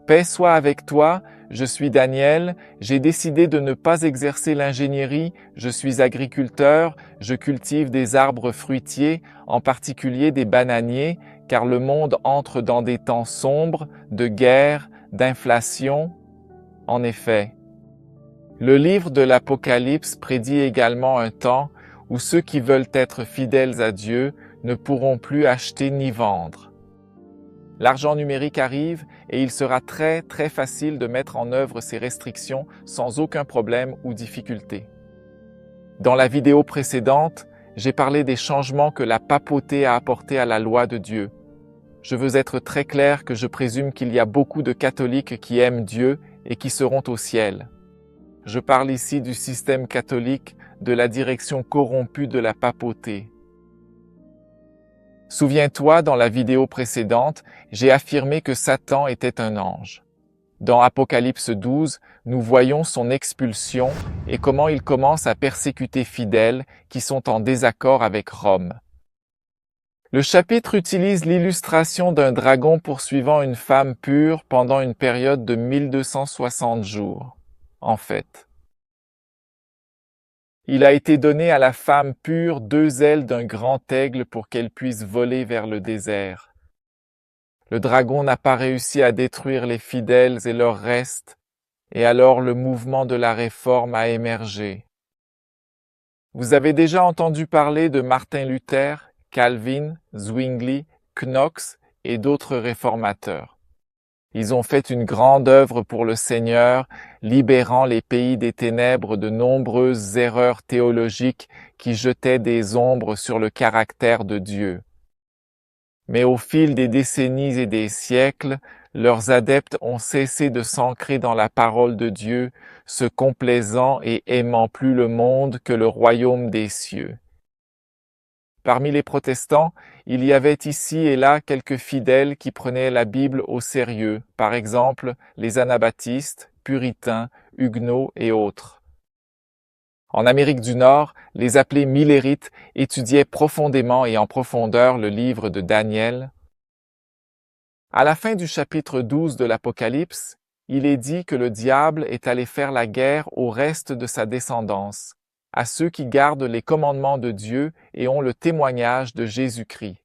Paix soit avec toi, je suis Daniel, j'ai décidé de ne pas exercer l'ingénierie, je suis agriculteur, je cultive des arbres fruitiers, en particulier des bananiers, car le monde entre dans des temps sombres, de guerre, d'inflation. En effet, le livre de l'Apocalypse prédit également un temps où ceux qui veulent être fidèles à Dieu ne pourront plus acheter ni vendre. L'argent numérique arrive et il sera très facile de mettre en œuvre ces restrictions sans aucun problème ou difficulté. Dans la vidéo précédente, j'ai parlé des changements que la papauté a apportés à la loi de Dieu. Je veux être très clair que je présume qu'il y a beaucoup de catholiques qui aiment Dieu et qui seront au ciel. Je parle ici du système catholique, de la direction corrompue de la papauté. Souviens-toi, dans la vidéo précédente, j'ai affirmé que Satan était un ange. Dans Apocalypse 12, nous voyons son expulsion et comment il commence à persécuter fidèles qui sont en désaccord avec Rome. Le chapitre utilise l'illustration d'un dragon poursuivant une femme pure pendant une période de 1260 jours. En fait, il a été donné à la femme pure 2 ailes d'un grand aigle pour qu'elle puisse voler vers le désert. Le dragon n'a pas réussi à détruire les fidèles et leurs restes, et alors le mouvement de la réforme a émergé. Vous avez déjà entendu parler de Martin Luther, Calvin, Zwingli, Knox et d'autres réformateurs. Ils ont fait une grande œuvre pour le Seigneur, libérant les pays des ténèbres de nombreuses erreurs théologiques qui jetaient des ombres sur le caractère de Dieu. Mais au fil des décennies et des siècles, leurs adeptes ont cessé de s'ancrer dans la parole de Dieu, se complaisant et aimant plus le monde que le royaume des cieux. Parmi les protestants, il y avait ici et là quelques fidèles qui prenaient la Bible au sérieux, par exemple les anabaptistes, puritains, huguenots et autres. En Amérique du Nord, les appelés millérites étudiaient profondément et en profondeur le livre de Daniel. À la fin du chapitre 12 de l'Apocalypse, il est dit que le diable est allé faire la guerre au reste de sa descendance, à ceux qui gardent les commandements de Dieu et ont le témoignage de Jésus-Christ.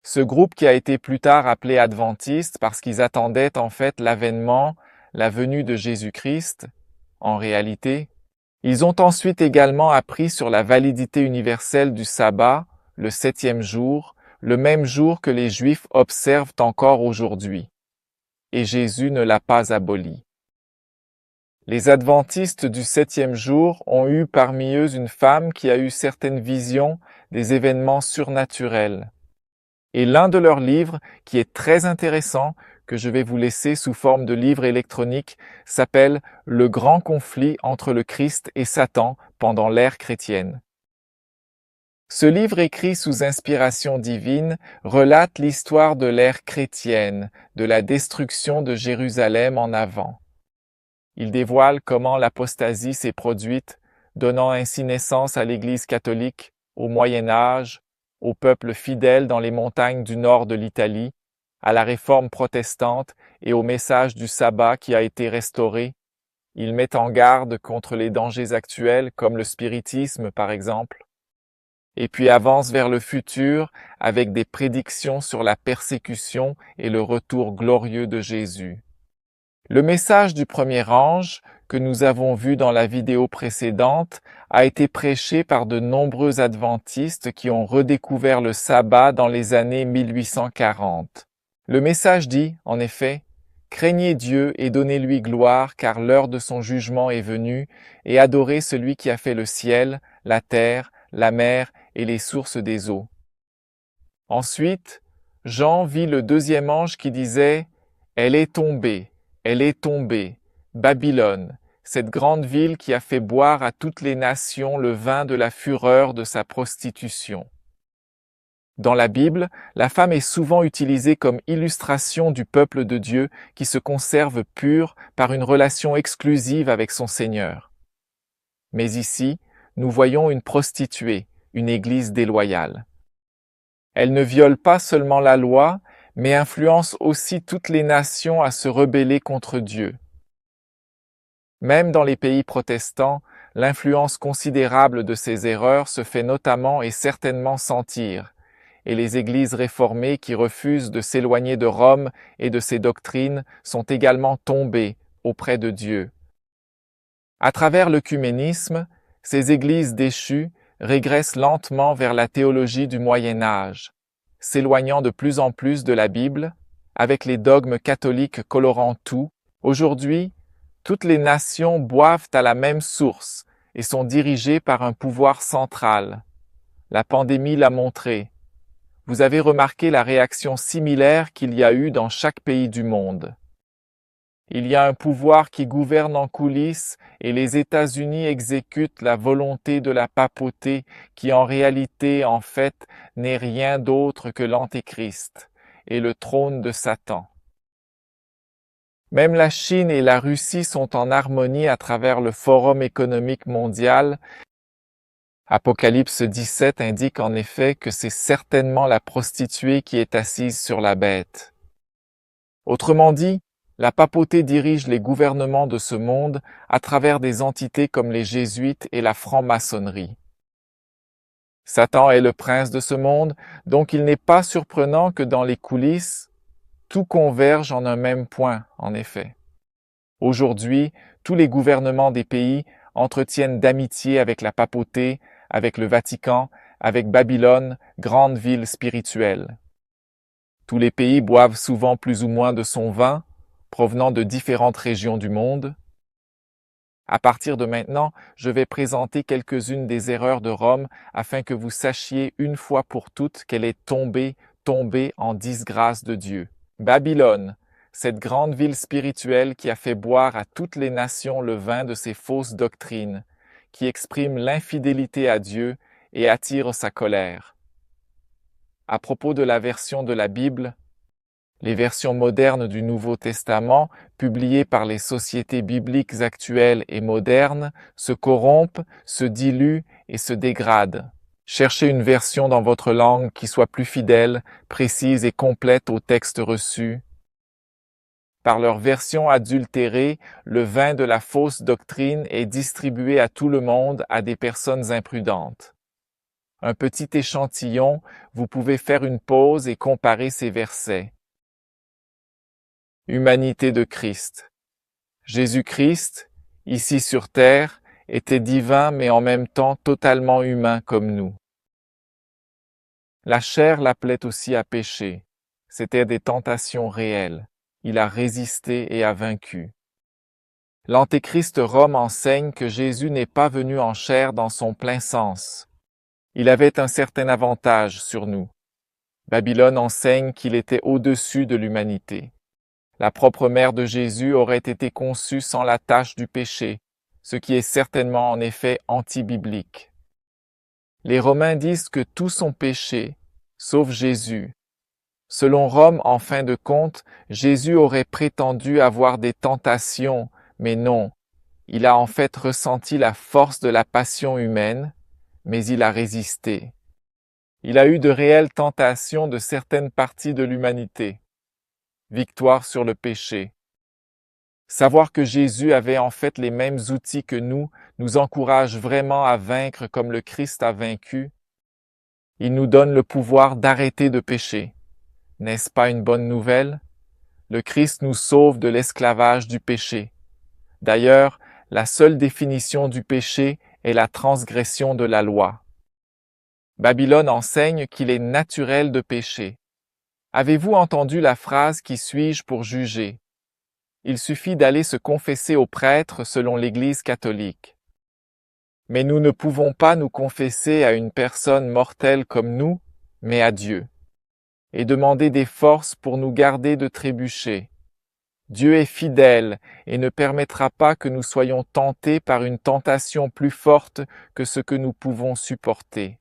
Ce groupe qui a été plus tard appelé adventiste parce qu'ils attendaient en fait l'avènement, la venue de Jésus-Christ, en réalité, ils ont ensuite également appris sur la validité universelle du sabbat, le 7e jour, le même jour que les Juifs observent encore aujourd'hui. Et Jésus ne l'a pas aboli. Les adventistes du 7e jour ont eu parmi eux une femme qui a eu certaines visions des événements surnaturels. Et l'un de leurs livres, qui est très intéressant, que je vais vous laisser sous forme de livre électronique, s'appelle « Le grand conflit entre le Christ et Satan pendant l'ère chrétienne ». Ce livre écrit sous inspiration divine relate l'histoire de l'ère chrétienne, de la destruction de Jérusalem en avant. Il dévoile comment l'apostasie s'est produite, donnant ainsi naissance à l'Église catholique, au Moyen Âge, au peuple fidèle dans les montagnes du nord de l'Italie, à la réforme protestante et au message du sabbat qui a été restauré. Il met en garde contre les dangers actuels comme le spiritisme par exemple, et puis avance vers le futur avec des prédictions sur la persécution et le retour glorieux de Jésus. Le message du premier ange, que nous avons vu dans la vidéo précédente, a été prêché par de nombreux adventistes qui ont redécouvert le sabbat dans les années 1840. Le message dit, en effet, « Craignez Dieu et donnez-lui gloire, car l'heure de son jugement est venue, et adorez celui qui a fait le ciel, la terre, la mer et les sources des eaux. » Ensuite, Jean vit le deuxième ange qui disait « Elle est tombée, Babylone, cette grande ville qui a fait boire à toutes les nations le vin de la fureur de sa prostitution. » Dans la Bible, la femme est souvent utilisée comme illustration du peuple de Dieu qui se conserve pur par une relation exclusive avec son Seigneur. Mais ici, nous voyons une prostituée, une église déloyale. Elle ne viole pas seulement la loi, mais influence aussi toutes les nations à se rebeller contre Dieu. Même dans les pays protestants, l'influence considérable de ces erreurs se fait notamment et certainement sentir, et les églises réformées qui refusent de s'éloigner de Rome et de ses doctrines sont également tombées auprès de Dieu. À travers l'œcuménisme, ces églises déchues régressent lentement vers la théologie du Moyen Âge, s'éloignant de plus en plus de la Bible, avec les dogmes catholiques colorant tout. Aujourd'hui, toutes les nations boivent à la même source et sont dirigées par un pouvoir central. La pandémie l'a montré. Vous avez remarqué la réaction similaire qu'il y a eu dans chaque pays du monde. Il y a un pouvoir qui gouverne en coulisses et les États-Unis exécutent la volonté de la papauté qui en réalité, en fait, n'est rien d'autre que l'Antéchrist et le trône de Satan. Même la Chine et la Russie sont en harmonie à travers le Forum économique mondial. Apocalypse 17 indique en effet que c'est certainement la prostituée qui est assise sur la bête. Autrement dit, la papauté dirige les gouvernements de ce monde à travers des entités comme les jésuites et la franc-maçonnerie. Satan est le prince de ce monde, donc il n'est pas surprenant que dans les coulisses, tout converge en un même point, en effet. Aujourd'hui, tous les gouvernements des pays entretiennent d'amitié avec la papauté, avec le Vatican, avec Babylone, grande ville spirituelle. Tous les pays boivent souvent plus ou moins de son vin, provenant de différentes régions du monde. À partir de maintenant, je vais présenter quelques-unes des erreurs de Rome afin que vous sachiez une fois pour toutes qu'elle est tombée en disgrâce de Dieu. Babylone, cette grande ville spirituelle qui a fait boire à toutes les nations le vin de ses fausses doctrines, qui exprime l'infidélité à Dieu et attire sa colère. À propos de la version de la Bible, les versions modernes du Nouveau Testament, publiées par les sociétés bibliques actuelles et modernes, se corrompent, se diluent et se dégradent. Cherchez une version dans votre langue qui soit plus fidèle, précise et complète au texte reçu. Par leur version adultérée, le vin de la fausse doctrine est distribué à tout le monde à des personnes imprudentes. Un petit échantillon, vous pouvez faire une pause et comparer ces versets. Humanité de Christ. Jésus-Christ, ici sur terre, était divin mais en même temps totalement humain comme nous. La chair l'appelait aussi à pécher. C'étaient des tentations réelles. Il a résisté et a vaincu. L'Antéchrist Rome enseigne que Jésus n'est pas venu en chair dans son plein sens. Il avait un certain avantage sur nous. Babylone enseigne qu'il était au-dessus de l'humanité. La propre mère de Jésus aurait été conçue sans la tache du péché, ce qui est certainement en effet anti-biblique. Les Romains disent que tous sont péchés, sauf Jésus. Selon Rome, en fin de compte, Jésus aurait prétendu avoir des tentations, mais non. Il a en fait ressenti la force de la passion humaine, mais il a résisté. Il a eu de réelles tentations de certaines parties de l'humanité. Victoire sur le péché. Savoir que Jésus avait en fait les mêmes outils que nous encourage vraiment à vaincre comme le Christ a vaincu. Il nous donne le pouvoir d'arrêter de pécher. N'est-ce pas une bonne nouvelle? Le Christ nous sauve de l'esclavage du péché. D'ailleurs, la seule définition du péché est la transgression de la loi. Babylone enseigne qu'il est naturel de pécher. Avez-vous entendu la phrase « Qui suis-je pour juger » ? Il suffit d'aller se confesser au prêtre selon l'Église catholique. Mais nous ne pouvons pas nous confesser à une personne mortelle comme nous, mais à Dieu, et demander des forces pour nous garder de trébucher. Dieu est fidèle et ne permettra pas que nous soyons tentés par une tentation plus forte que ce que nous pouvons supporter.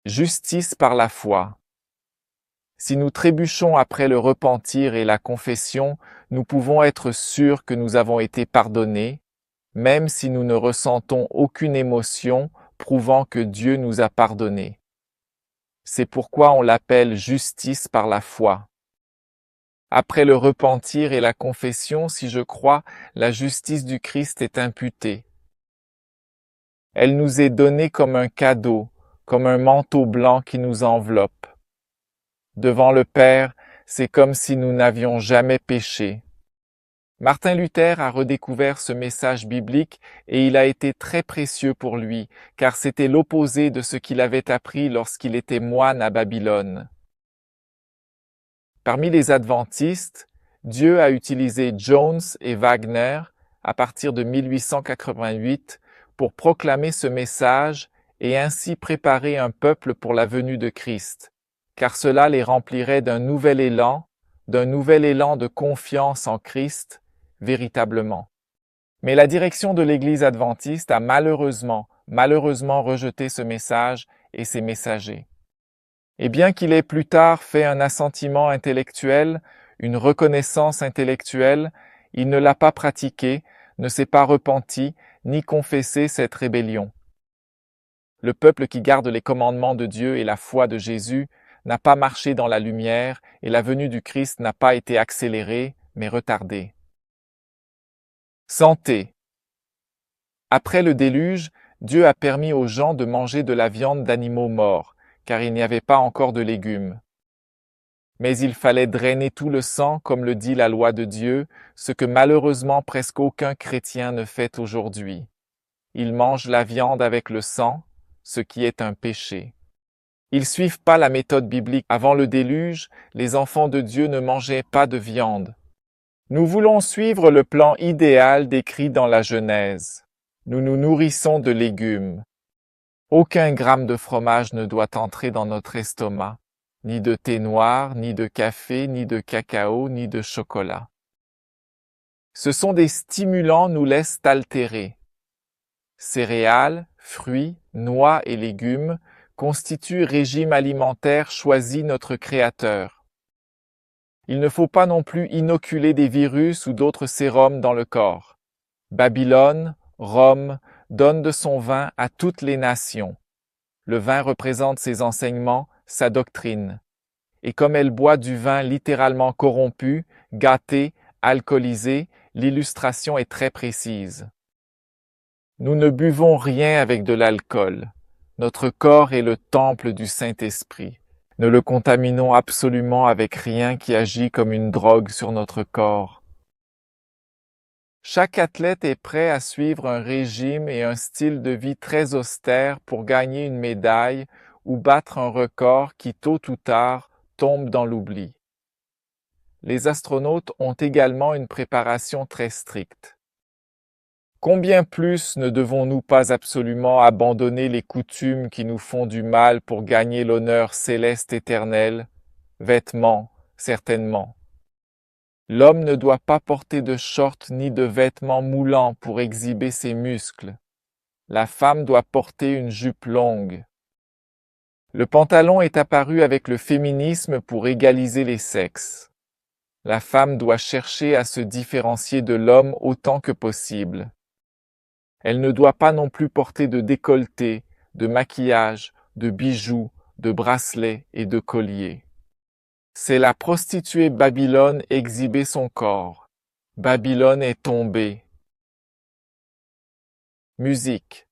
Justice par la foi. Si nous trébuchons après le repentir et la confession, nous pouvons être sûrs que nous avons été pardonnés, même si nous ne ressentons aucune émotion prouvant que Dieu nous a pardonnés. C'est pourquoi on l'appelle justice par la foi. Après le repentir et la confession, si je crois, la justice du Christ est imputée. Elle nous est donnée comme un cadeau, comme un manteau blanc qui nous enveloppe. Devant le Père, c'est comme si nous n'avions jamais péché. Martin Luther a redécouvert ce message biblique et il a été très précieux pour lui, car c'était l'opposé de ce qu'il avait appris lorsqu'il était moine à Babylone. Parmi les adventistes, Dieu a utilisé Jones et Wagner à partir de 1888 pour proclamer ce message et ainsi préparer un peuple pour la venue de Christ, car cela les remplirait d'un nouvel élan de confiance en Christ, véritablement. Mais la direction de l'Église adventiste a malheureusement rejeté ce message et ses messagers. Et bien qu'il ait plus tard fait un assentiment intellectuel, une reconnaissance intellectuelle, il ne l'a pas pratiqué, ne s'est pas repenti, ni confessé cette rébellion. Le peuple qui garde les commandements de Dieu et la foi de Jésus n'a pas marché dans la lumière et la venue du Christ n'a pas été accélérée, mais retardée. Santé. Après le déluge, Dieu a permis aux gens de manger de la viande d'animaux morts, car il n'y avait pas encore de légumes. Mais il fallait drainer tout le sang, comme le dit la loi de Dieu, ce que malheureusement presque aucun chrétien ne fait aujourd'hui. Ils mangent la viande avec le sang, ce qui est un péché. Ils suivent pas la méthode biblique. Avant le déluge, les enfants de Dieu ne mangeaient pas de viande. Nous voulons suivre le plan idéal décrit dans la Genèse. Nous nous nourrissons de légumes. Aucun gramme de fromage ne doit entrer dans notre estomac, ni de thé noir, ni de café, ni de cacao, ni de chocolat. Ce sont des stimulants nous laissent altérer. Céréales, fruits, noix et légumes constituent régime alimentaire choisi notre Créateur. Il ne faut pas non plus inoculer des virus ou d'autres sérums dans le corps. Babylone, Rome, donne de son vin à toutes les nations. Le vin représente ses enseignements, sa doctrine. Et comme elle boit du vin littéralement corrompu, gâté, alcoolisé, l'illustration est très précise. Nous ne buvons rien avec de l'alcool. Notre corps est le temple du Saint-Esprit. Ne le contaminons absolument avec rien qui agit comme une drogue sur notre corps. Chaque athlète est prêt à suivre un régime et un style de vie très austère pour gagner une médaille ou battre un record qui, tôt ou tard, tombe dans l'oubli. Les astronautes ont également une préparation très stricte. Combien plus ne devons-nous pas absolument abandonner les coutumes qui nous font du mal pour gagner l'honneur céleste éternel? Vêtements, certainement. L'homme ne doit pas porter de shorts ni de vêtements moulants pour exhiber ses muscles. La femme doit porter une jupe longue. Le pantalon est apparu avec le féminisme pour égaliser les sexes. La femme doit chercher à se différencier de l'homme autant que possible. Elle ne doit pas non plus porter de décolleté, de maquillage, de bijoux, de bracelets et de colliers. C'est la prostituée Babylone exhiber son corps. Babylone est tombée. Musique.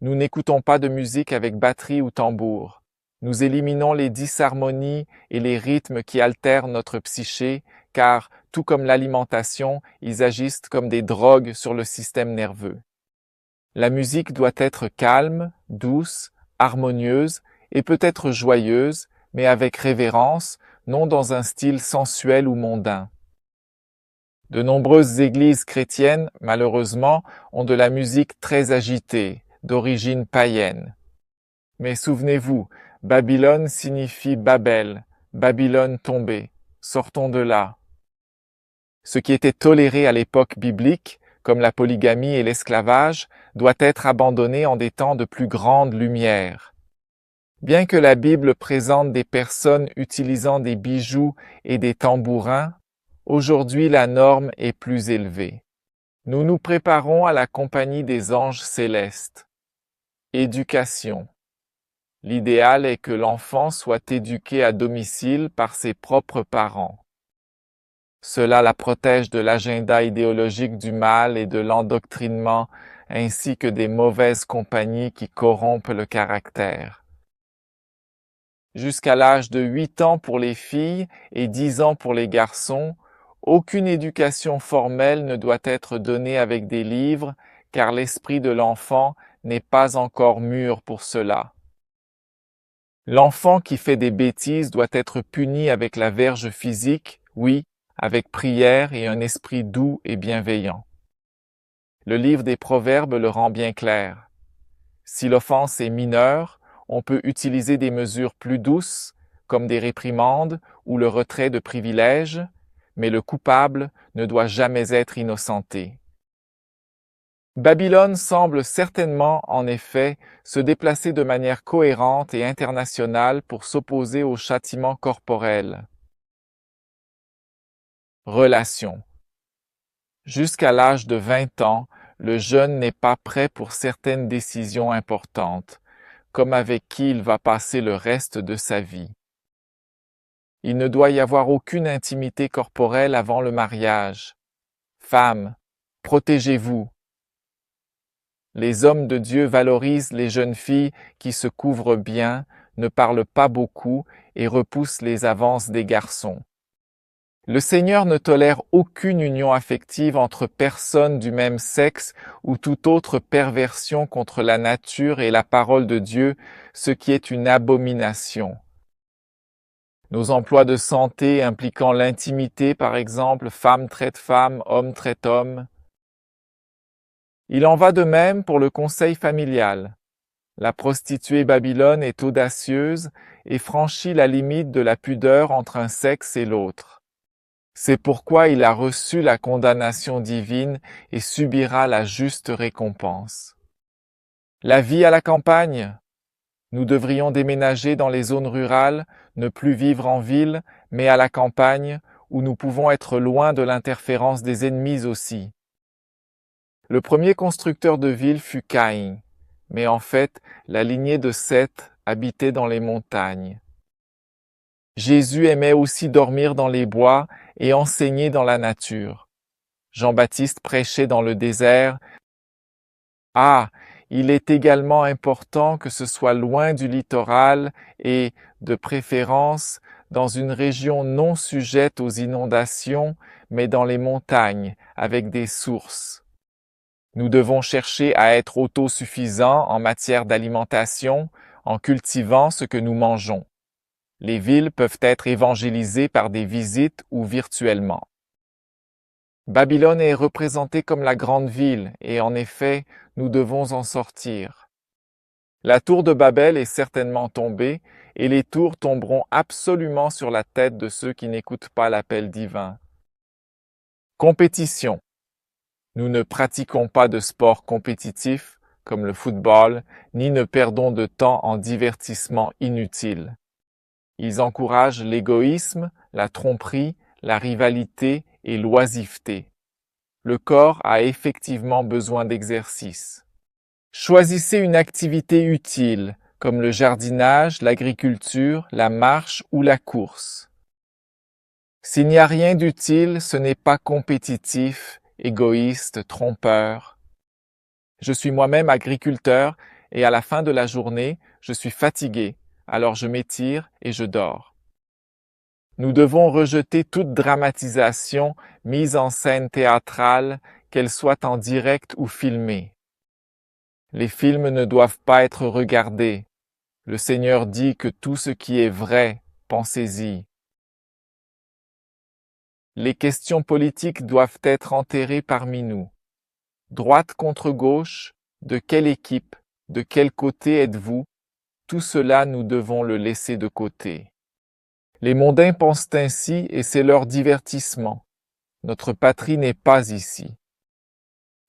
Nous n'écoutons pas de musique avec batterie ou tambour. Nous éliminons les disharmonies et les rythmes qui altèrent notre psyché, car, tout comme l'alimentation, ils agissent comme des drogues sur le système nerveux. La musique doit être calme, douce, harmonieuse et peut-être joyeuse, mais avec révérence, non dans un style sensuel ou mondain. De nombreuses églises chrétiennes, malheureusement, ont de la musique très agitée, d'origine païenne. Mais souvenez-vous, Babylone signifie Babel, Babylone tombée. Sortons de là. Ce qui était toléré à l'époque biblique, comme la polygamie et l'esclavage, doit être abandonné en des temps de plus grande lumière. Bien que la Bible présente des personnes utilisant des bijoux et des tambourins, aujourd'hui la norme est plus élevée. Nous nous préparons à la compagnie des anges célestes. Éducation. L'idéal est que l'enfant soit éduqué à domicile par ses propres parents. Cela la protège de l'agenda idéologique du mal et de l'endoctrinement, ainsi que des mauvaises compagnies qui corrompent le caractère. Jusqu'à l'âge de 8 ans pour les filles et 10 ans pour les garçons, aucune éducation formelle ne doit être donnée avec des livres, car l'esprit de l'enfant n'est pas encore mûr pour cela. L'enfant qui fait des bêtises doit être puni avec la verge physique, oui, avec prière et un esprit doux et bienveillant. Le livre des Proverbes le rend bien clair. Si l'offense est mineure, on peut utiliser des mesures plus douces, comme des réprimandes ou le retrait de privilèges, mais le coupable ne doit jamais être innocenté. Babylone semble certainement, en effet, se déplacer de manière cohérente et internationale pour s'opposer au châtiment corporel. Relation. Jusqu'à l'âge de 20 ans, le jeune n'est pas prêt pour certaines décisions importantes, comme avec qui il va passer le reste de sa vie. Il ne doit y avoir aucune intimité corporelle avant le mariage. Femmes, protégez-vous. Les hommes de Dieu valorisent les jeunes filles qui se couvrent bien, ne parlent pas beaucoup et repoussent les avances des garçons. Le Seigneur ne tolère aucune union affective entre personnes du même sexe ou toute autre perversion contre la nature et la parole de Dieu, ce qui est une abomination. Nos emplois de santé impliquant l'intimité, par exemple, femme traite femme, homme traite homme. Il en va de même pour le conseil familial. La prostituée Babylone est audacieuse et franchit la limite de la pudeur entre un sexe et l'autre. C'est pourquoi il a reçu la condamnation divine et subira la juste récompense. La vie à la campagne. Nous devrions déménager dans les zones rurales, ne plus vivre en ville, mais à la campagne, où nous pouvons être loin de l'interférence des ennemis aussi. Le premier constructeur de ville fut Caïn, mais en fait, la lignée de Seth habitait dans les montagnes. Jésus aimait aussi dormir dans les bois et enseigner dans la nature. Jean-Baptiste prêchait dans le désert. Ah, il est également important que ce soit loin du littoral et, de préférence, dans une région non sujette aux inondations, mais dans les montagnes, avec des sources. Nous devons chercher à être autosuffisants en matière d'alimentation, en cultivant ce que nous mangeons. Les villes peuvent être évangélisées par des visites ou virtuellement. Babylone est représentée comme la grande ville et en effet, nous devons en sortir. La tour de Babel est certainement tombée et les tours tomberont absolument sur la tête de ceux qui n'écoutent pas l'appel divin. Compétition. Nous ne pratiquons pas de sport compétitif comme le football, ni ne perdons de temps en divertissements inutiles. Ils encouragent l'égoïsme, la tromperie, la rivalité et l'oisiveté. Le corps a effectivement besoin d'exercice. Choisissez une activité utile, comme le jardinage, l'agriculture, la marche ou la course. S'il n'y a rien d'utile, ce n'est pas compétitif, égoïste, trompeur. Je suis moi-même agriculteur et à la fin de la journée, je suis fatigué. Alors je m'étire et je dors. Nous devons rejeter toute dramatisation, mise en scène théâtrale, qu'elle soit en direct ou filmée. Les films ne doivent pas être regardés. Le Seigneur dit que tout ce qui est vrai, pensez-y. Les questions politiques doivent être enterrées parmi nous. Droite contre gauche, de quelle équipe, de quel côté êtes-vous? Tout cela, nous devons le laisser de côté. Les mondains pensent ainsi et c'est leur divertissement. Notre patrie n'est pas ici.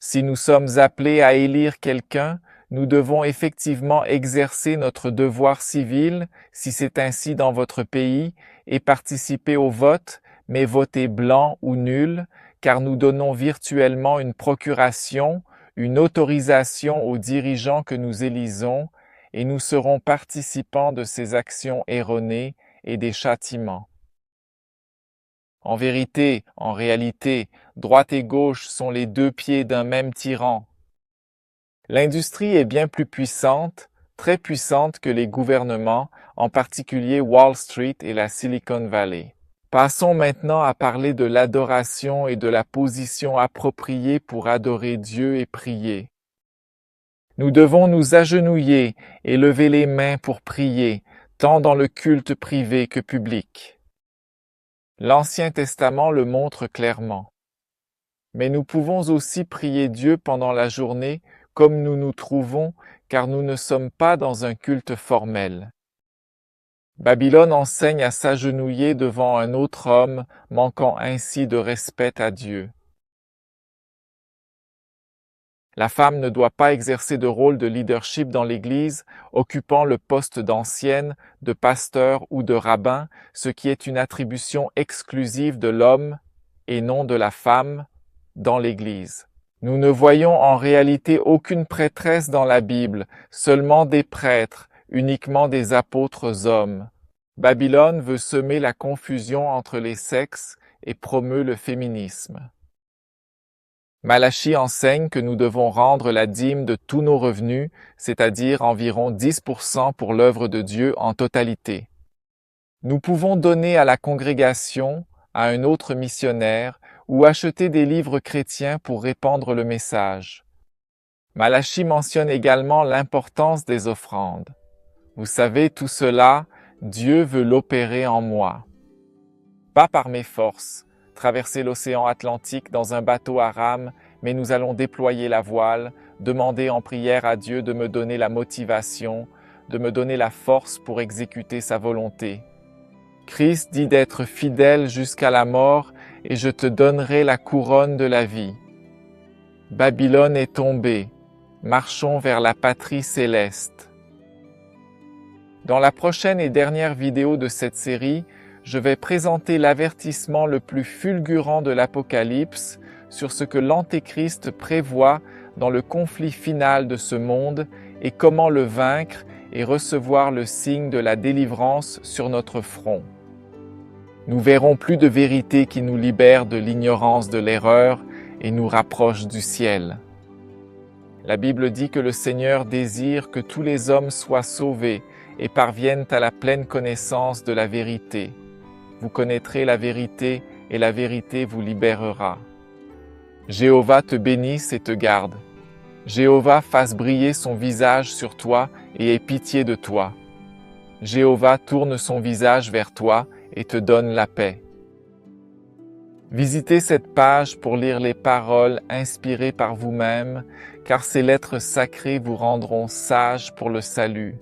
Si nous sommes appelés à élire quelqu'un, nous devons effectivement exercer notre devoir civil, si c'est ainsi dans votre pays, et participer au vote, mais voter blanc ou nul, car nous donnons virtuellement une procuration, une autorisation aux dirigeants que nous élisons, et nous serons participants de ses actions erronées et des châtiments. En vérité, en réalité, droite et gauche sont les deux pieds d'un même tyran. L'industrie est bien plus puissante, très puissante que les gouvernements, en particulier Wall Street et la Silicon Valley. Passons maintenant à parler de l'adoration et de la position appropriée pour adorer Dieu et prier. Nous devons nous agenouiller et lever les mains pour prier, tant dans le culte privé que public. L'Ancien Testament le montre clairement. Mais nous pouvons aussi prier Dieu pendant la journée comme nous nous trouvons, car nous ne sommes pas dans un culte formel. Babylone enseigne à s'agenouiller devant un autre homme, manquant ainsi de respect à Dieu. La femme ne doit pas exercer de rôle de leadership dans l'Église, occupant le poste d'ancienne, de pasteur ou de rabbin, ce qui est une attribution exclusive de l'homme et non de la femme dans l'Église. Nous ne voyons en réalité aucune prêtresse dans la Bible, seulement des prêtres, uniquement des apôtres hommes. Babylone veut semer la confusion entre les sexes et promeut le féminisme. Malachie enseigne que nous devons rendre la dîme de tous nos revenus, c'est-à-dire environ 10% pour l'œuvre de Dieu en totalité. Nous pouvons donner à la congrégation, à un autre missionnaire, ou acheter des livres chrétiens pour répandre le message. Malachie mentionne également l'importance des offrandes. Vous savez, tout cela, Dieu veut l'opérer en moi. Pas par mes forces, traverser l'océan Atlantique dans un bateau à rames, mais nous allons déployer la voile, demander en prière à Dieu de me donner la motivation, de me donner la force pour exécuter sa volonté. Christ dit d'être fidèle jusqu'à la mort et je te donnerai la couronne de la vie. Babylone est tombée, marchons vers la patrie céleste. Dans la prochaine et dernière vidéo de cette série, je vais présenter l'avertissement le plus fulgurant de l'Apocalypse sur ce que l'Antéchrist prévoit dans le conflit final de ce monde et comment le vaincre et recevoir le signe de la délivrance sur notre front. Nous verrons plus de vérité qui nous libère de l'ignorance de l'erreur et nous rapproche du ciel. La Bible dit que le Seigneur désire que tous les hommes soient sauvés et parviennent à la pleine connaissance de la vérité. Vous connaîtrez la vérité et la vérité vous libérera. Jéhovah te bénisse et te garde. Jéhovah fasse briller son visage sur toi et ait pitié de toi. Jéhovah tourne son visage vers toi et te donne la paix. Visitez cette page pour lire les paroles inspirées par vous-même, car ces lettres sacrées vous rendront sages pour le salut.